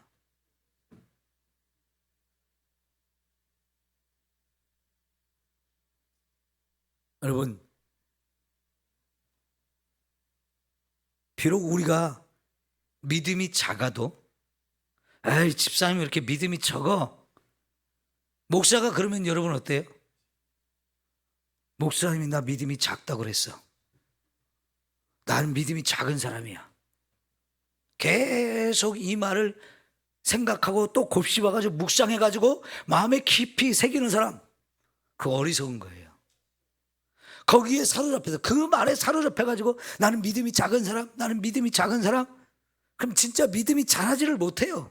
여러분, 비록 우리가 믿음이 작아도, 에이 집사님이 이렇게 믿음이 적어, 목사가 그러면 여러분 어때요? 목사님이 나 믿음이 작다고 그랬어, 나는 믿음이 작은 사람이야, 계속 이 말을 생각하고 또 곱씹어가지고 묵상해가지고 마음에 깊이 새기는 사람, 그 어리석은 거예요. 거기에 사로잡혀서 그 말에 사로잡혀가지고 나는 믿음이 작은 사람, 나는 믿음이 작은 사람, 그럼 진짜 믿음이 자라지를 못해요.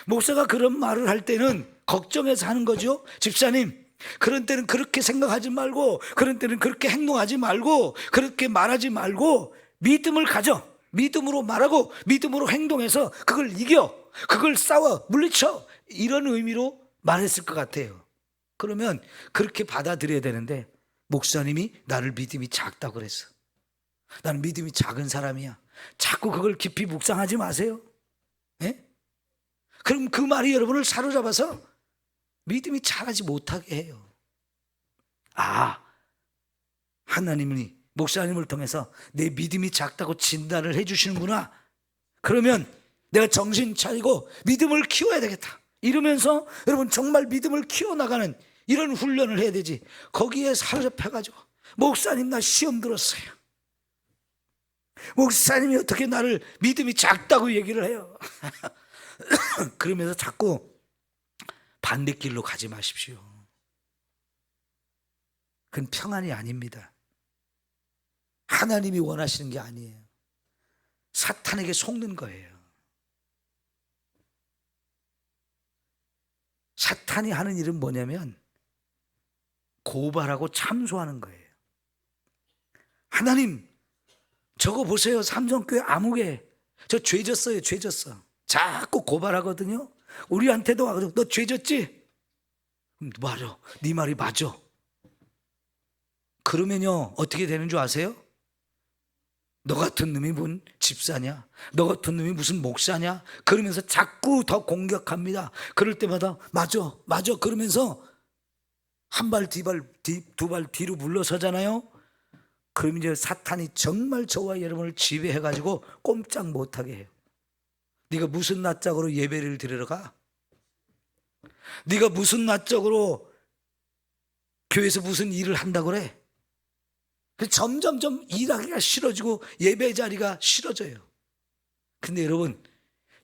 목사가 그런 말을 할 때는 걱정해서 하는 거죠. 집사님, 그런 때는 그렇게 생각하지 말고, 그런 때는 그렇게 행동하지 말고, 그렇게 말하지 말고 믿음을 가져, 믿음으로 말하고 믿음으로 행동해서 그걸 이겨, 그걸 싸워 물리쳐, 이런 의미로 말했을 것 같아요. 그러면 그렇게 받아들여야 되는데, 목사님이 나를 믿음이 작다고 그랬어, 나는 믿음이 작은 사람이야, 자꾸 그걸 깊이 묵상하지 마세요. 예? 그럼 그 말이 여러분을 사로잡아서 믿음이 자라지 못하게 해요. 하나님이 목사님을 통해서 내 믿음이 작다고 진단을 해주시는구나. 그러면 내가 정신 차리고 믿음을 키워야 되겠다. 이러면서 여러분 정말 믿음을 키워나가는 이런 훈련을 해야 되지. 거기에 사로잡혀가지고 목사님 나 시험 들었어요. 목사님이 어떻게 나를 믿음이 작다고 얘기를 해요. 그러면서 자꾸 반대길로 가지 마십시오. 그건 평안이 아닙니다. 하나님이 원하시는 게 아니에요. 사탄에게 속는 거예요. 사탄이 하는 일은 뭐냐면 고발하고 참소하는 거예요. 하나님 저거 보세요. 삼성교회 아무개 저 죄졌어요. 죄졌어. 자꾸 고발하거든요. 우리한테도 와가지고 너 죄졌지? 맞아. 네 말이 맞아. 그러면요 어떻게 되는 줄 아세요? 너 같은 놈이 뭔 집사냐? 너 같은 놈이 무슨 목사냐? 그러면서 자꾸 더 공격합니다. 그럴 때마다 맞아 맞아 그러면서 한 발 두 발 뒤로 물러서잖아요. 그럼 이제 사탄이 정말 저와 여러분을 지배해가지고 꼼짝 못하게 해요. 네가 무슨 낯짝으로 예배를 드리러 가? 네가 무슨 낯짝으로 교회에서 무슨 일을 한다고 그래? 점점점 일하기가 싫어지고 예배 자리가 싫어져요. 근데 여러분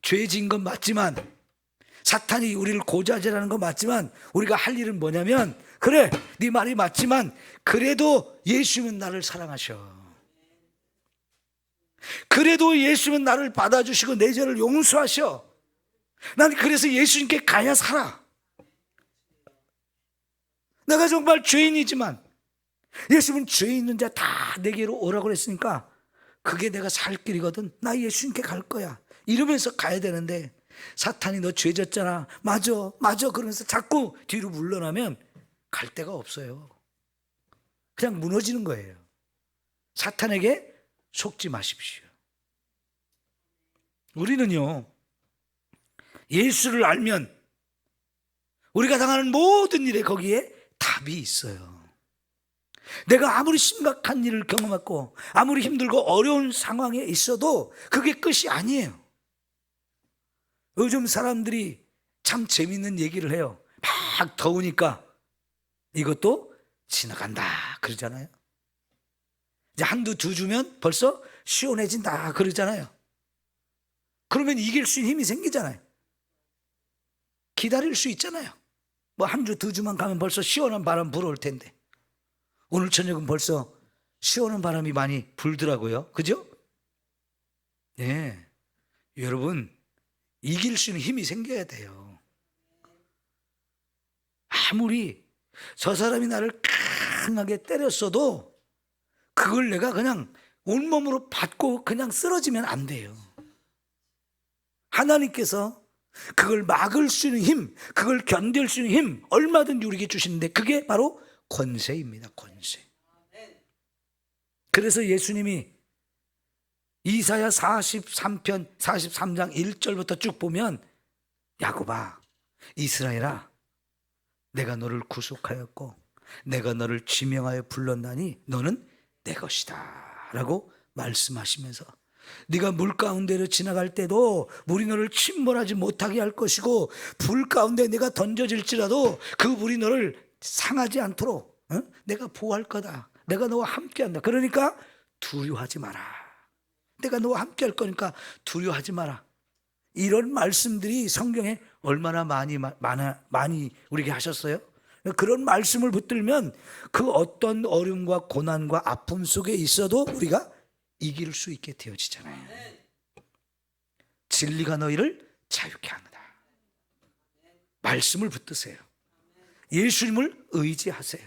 죄 지은 건 맞지만 사탄이 우리를 고자질하는 건 맞지만 우리가 할 일은 뭐냐면 그래 네 말이 맞지만 그래도 예수님은 나를 사랑하셔. 그래도 예수님은 나를 받아주시고 내 죄를 용서하셔. 난 그래서 예수님께 가야 살아. 내가 정말 죄인이지만 예수님은 죄 있는 자 다 내게로 오라고 그랬으니까 그게 내가 살 길이거든. 나 예수님께 갈 거야. 이러면서 가야 되는데 사탄이 너 죄졌잖아. 맞아 맞아 그러면서 자꾸 뒤로 물러나면 갈 데가 없어요. 그냥 무너지는 거예요. 사탄에게 속지 마십시오. 우리는요 예수를 알면 우리가 당하는 모든 일에 거기에 답이 있어요. 내가 아무리 심각한 일을 경험했고 아무리 힘들고 어려운 상황에 있어도 그게 끝이 아니에요. 요즘 사람들이 참 재밌는 얘기를 해요. 막 더우니까 이것도 지나간다 그러잖아요. 이제 한두 두 주면 벌써 시원해진다 그러잖아요. 그러면 이길 수 있는 힘이 생기잖아요. 기다릴 수 있잖아요. 뭐 한 주 두 주만 가면 벌써 시원한 바람 불어올 텐데 오늘 저녁은 벌써 시원한 바람이 많이 불더라고요. 그죠? 예. 여러분 이길 수 있는 힘이 생겨야 돼요. 아무리 저 사람이 나를 강하게 때렸어도 그걸 내가 그냥 온몸으로 받고 그냥 쓰러지면 안 돼요. 하나님께서 그걸 막을 수 있는 힘, 그걸 견딜 수 있는 힘 얼마든지 우리에게 주시는데 그게 바로 권세입니다. 권세. 그래서 예수님이 이사야 43편 43장 1절부터 쭉 보면 야곱아 이스라엘아 내가 너를 구속하였고 내가 너를 지명하여 불렀나니 너는 내 것이다 라고 말씀하시면서 네가 물 가운데로 지나갈 때도 물이 너를 침몰하지 못하게 할 것이고 불 가운데 내가 던져질지라도 그 물이 너를 상하지 않도록 내가 보호할 거다. 내가 너와 함께한다. 그러니까 두려워하지 마라. 내가 너와 함께할 거니까 두려워하지 마라. 이런 말씀들이 성경에 얼마나 많이 우리에게 하셨어요? 그런 말씀을 붙들면 그 어떤 어려움과 고난과 아픔 속에 있어도 우리가 이길 수 있게 되어지잖아요. 진리가 너희를 자유케 합니다. 말씀을 붙드세요. 예수님을 의지하세요.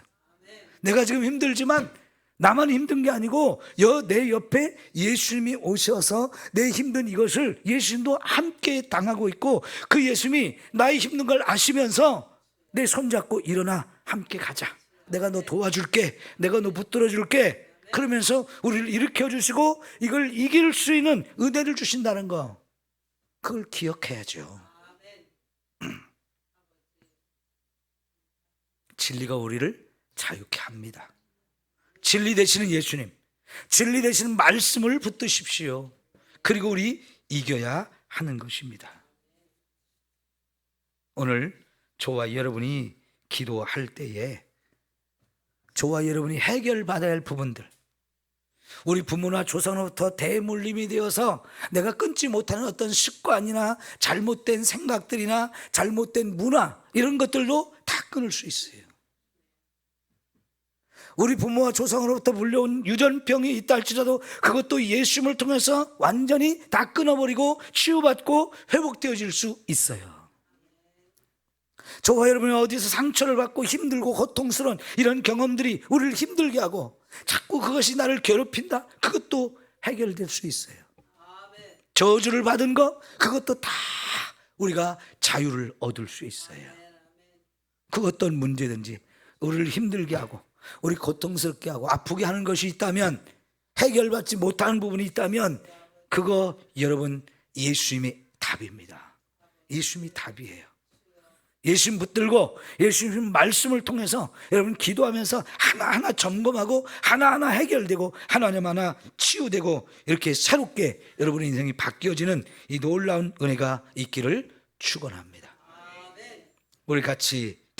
내가 지금 힘들지만 나만 힘든 게 아니고 내 옆에 예수님이 오셔서 내 힘든 이것을 예수님도 함께 당하고 있고 그 예수님이 나의 힘든 걸 아시면서 내 손잡고 일어나 함께 가자. 내가 너 도와줄게. 내가 너 붙들어 줄게. 그러면서 우리를 일으켜 주시고 이걸 이길 수 있는 은혜를 주신다는 거 그걸 기억해야죠. 진리가 우리를 자유케 합니다. 진리 되시는 예수님 진리 되시는 말씀을 붙드십시오. 그리고 우리 이겨야 하는 것입니다. 오늘 저와 여러분이 기도할 때에 저와 여러분이 해결받아야 할 부분들, 우리 부모나 조상으로부터 대물림이 되어서 내가 끊지 못하는 어떤 습관이나 잘못된 생각들이나 잘못된 문화, 이런 것들도 다 끊을 수 있어요. 우리 부모와 조상으로부터 물려온 유전병이 있다 할지라도 그것도 예수님을 통해서 완전히 다 끊어버리고 치유받고 회복되어질 수 있어요. 저와 여러분이 어디서 상처를 받고 힘들고 고통스러운 이런 경험들이 우리를 힘들게 하고 자꾸 그것이 나를 괴롭힌다, 그것도 해결될 수 있어요. 저주를 받은 거, 그것도 다 우리가 자유를 얻을 수 있어요. 그 어떤 문제든지 우리를 힘들게 하고 우리 고통스럽게 하고 아프게 하는 것이 있다면, 해결받지 못하는 부분이 있다면, 그거 여러분 예수님의 답입니다. 예수님이 답이에요. 예수님 붙들고 예수님 말씀을 통해서 여러분 기도하면서 하나하나 점검하고 하나하나 해결되고 하나하나 치유되고 이렇게 새롭게 여러분의 인생이 바뀌어지는 이 놀라운 은혜가 있기를 축원합니다. 우리 같이